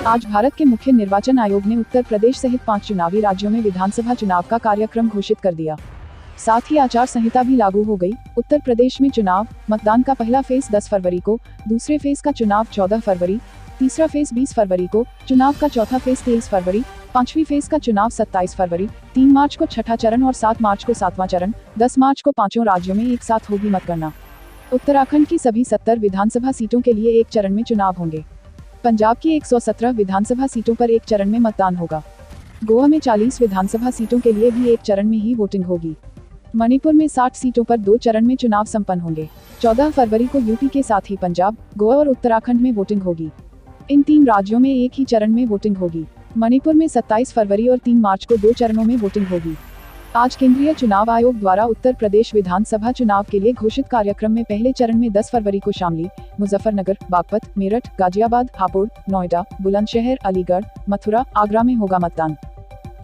आज भारत के मुख्य निर्वाचन आयोग ने उत्तर प्रदेश सहित 5 चुनावी राज्यों में विधानसभा चुनाव का कार्यक्रम घोषित कर दिया। साथ ही आचार संहिता भी लागू हो गई। उत्तर प्रदेश में चुनाव मतदान का पहला फेज 10 फरवरी को, दूसरे फेज का चुनाव 14 फरवरी, तीसरा फेज 20 फरवरी को, चुनाव का चौथा फेज 23 फरवरी, पांचवी फेज का चुनाव 27 फरवरी, 3 मार्च को छठा चरण और 7 मार्च को 7वां चरण, 10 मार्च को पांचों राज्यों में एक साथ होगी मतगणना। उत्तराखंड की सभी 70 विधानसभा सीटों के लिए एक चरण में चुनाव होंगे। पंजाब की 117 विधानसभा सीटों पर एक चरण में मतदान होगा। गोवा में 40 विधानसभा सीटों के लिए भी एक चरण में ही वोटिंग होगी। मणिपुर में 60 सीटों पर 2 चरण में चुनाव संपन्न होंगे। 14 फरवरी को यूपी के साथ ही पंजाब, गोवा और उत्तराखंड में वोटिंग होगी। इन 3 राज्यों में एक ही चरण में वोटिंग होगी। मणिपुर में 27 फरवरी और 3 मार्च को 2 चरणों में वोटिंग होगी। आज केंद्रीय चुनाव आयोग द्वारा उत्तर प्रदेश विधानसभा चुनाव के लिए घोषित कार्यक्रम में पहले चरण में 10 फरवरी को शामली, मुजफ्फरनगर, बागपत, मेरठ, गाजियाबाद, हापुड़, नोएडा, बुलंदशहर, अलीगढ़, मथुरा, आगरा में होगा मतदान।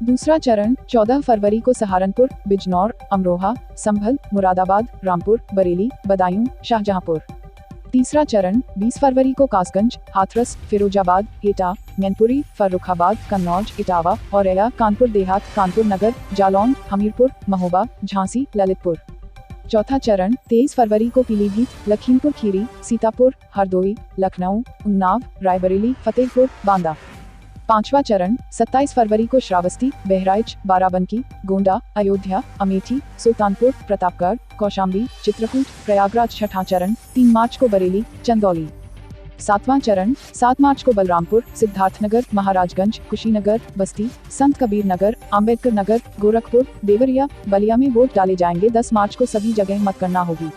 दूसरा चरण 14 फरवरी को सहारनपुर, बिजनौर, अमरोहा, संभल, मुरादाबाद, रामपुर, बरेली, बदायूं, शाहजहांपुर। तीसरा चरण 20 फरवरी को कासगंज, हाथरस, फिरोजाबाद, एटा, मैनपुरी, फर्रुखाबाद, कन्नौज, इटावा, औरैया, कानपुर देहात, कानपुर नगर, जालौन, हमीरपुर, महोबा, झांसी, ललितपुर। चौथा चरण 23 फरवरी को पीलीभीत, लखीमपुर खीरी, सीतापुर, हरदोई, लखनऊ, उन्नाव, रायबरेली, फतेहपुर, बांदा। पांचवा चरण 27 फरवरी को श्रावस्ती, बहराइच, बाराबंकी, गोंडा, अयोध्या, अमेठी, सुल्तानपुर, प्रतापगढ़, कौशाम्बी, चित्रकूट, प्रयागराज। छठा चरण 3 मार्च को बरेली, चंदौली। 7वां चरण 7 मार्च को बलरामपुर, सिद्धार्थनगर, महाराजगंज, कुशीनगर, बस्ती, संत कबीर नगर, अम्बेडकर नगर, गोरखपुर, देवरिया, बलिया में वोट डाले जाएंगे। 10 मार्च को सभी जगह मतगणना होगी।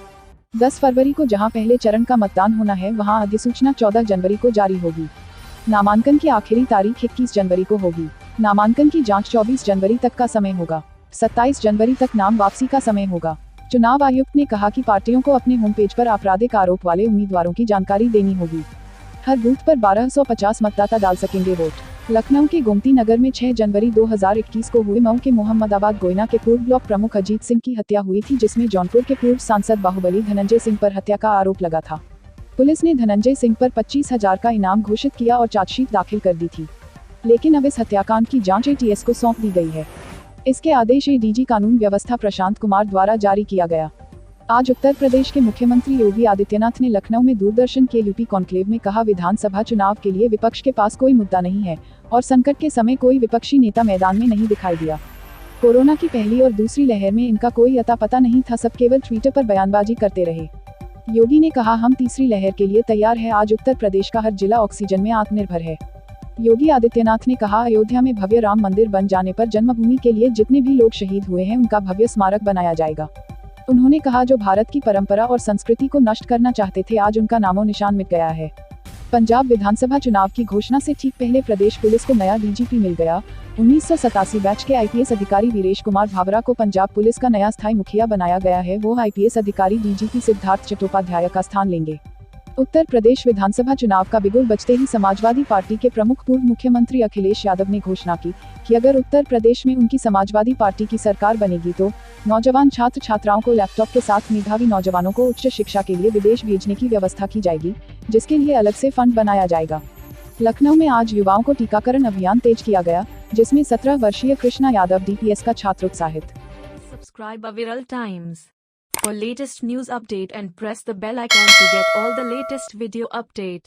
10 फरवरी को जहां पहले चरण का मतदान होना है वहां अधिसूचना 14 जनवरी को जारी होगी। नामांकन की आखिरी तारीख 21 जनवरी को होगी। नामांकन की जांच 24 जनवरी तक का समय होगा। 27 जनवरी तक नाम वापसी का समय होगा। चुनाव आयुक्त ने कहा कि पार्टियों को अपने होम पेज पर आपराधिक आरोप वाले उम्मीदवारों की जानकारी देनी होगी। हर बूथ पर 1250 मतदाता डाल सकेंगे वोट। लखनऊ के गोमती नगर में 6 जनवरी 2021 को हुए मऊ के मोहम्मदाबाद गोयना के पूर्व ब्लॉक प्रमुख अजीत सिंह की हत्या हुई थी, जिसमें जौनपुर के पूर्व सांसद बाहुबली धनंजय सिंह पर हत्या का आरोप लगा था। पुलिस ने धनंजय सिंह पर 25,000 का इनाम घोषित किया और चार्जशीट दाखिल कर दी थी, लेकिन अब इस हत्याकांड की जांच एटीएस को सौंप दी गई है। इसके आदेश एडीजी कानून व्यवस्था प्रशांत कुमार द्वारा जारी किया गया। आज उत्तर प्रदेश के मुख्यमंत्री योगी आदित्यनाथ ने लखनऊ में दूरदर्शन के यूपी कॉन्क्लेव में कहा, विधानसभा चुनाव के लिए विपक्ष के पास कोई मुद्दा नहीं है और संकट के समय कोई विपक्षी नेता मैदान में नहीं दिखाई दिया। कोरोना की पहली और दूसरी लहर में इनका कोई अता पता नहीं था, सब केवल ट्विटर पर बयानबाजी करते रहे। योगी ने कहा, हम तीसरी लहर के लिए तैयार है। आज उत्तर प्रदेश का हर जिला ऑक्सीजन में आत्मनिर्भर है। योगी आदित्यनाथ ने कहा, अयोध्या में भव्य राम मंदिर बन जाने पर जन्मभूमि के लिए जितने भी लोग शहीद हुए हैं उनका भव्य स्मारक बनाया जाएगा। उन्होंने कहा, जो भारत की परंपरा और संस्कृति को नष्ट करना चाहते थे आज उनका नामो निशान मिट गया है। पंजाब विधानसभा चुनाव की घोषणा से ठीक पहले प्रदेश पुलिस को नया डीजीपी मिल गया। 1987 बैच के आईपीएस अधिकारी वीरेश कुमार भावरा को पंजाब पुलिस का नया स्थायी मुखिया बनाया गया है। वो आईपीएस अधिकारी डीजीपी सिद्धार्थ चट्टोपाध्याय का स्थान लेंगे। उत्तर प्रदेश विधानसभा चुनाव का बिगुल बजते ही समाजवादी पार्टी के प्रमुख पूर्व मुख्यमंत्री अखिलेश यादव ने घोषणा की कि अगर उत्तर प्रदेश में उनकी समाजवादी पार्टी की सरकार बनेगी तो नौजवान छात्र छात्राओं को लैपटॉप के साथ मेधावी नौजवानों को उच्च शिक्षा के लिए विदेश भेजने की व्यवस्था की जाएगी, जिसके लिए अलग से फंड बनाया जाएगा। लखनऊ में आज युवाओं को टीकाकरण अभियान तेज किया गया, जिसमें 17 वर्षीय कृष्णा यादव डीपीएस का छात्र उत्साहित। Subscribe Aviral Times for latest news update and press the bell icon to get all the latest video update.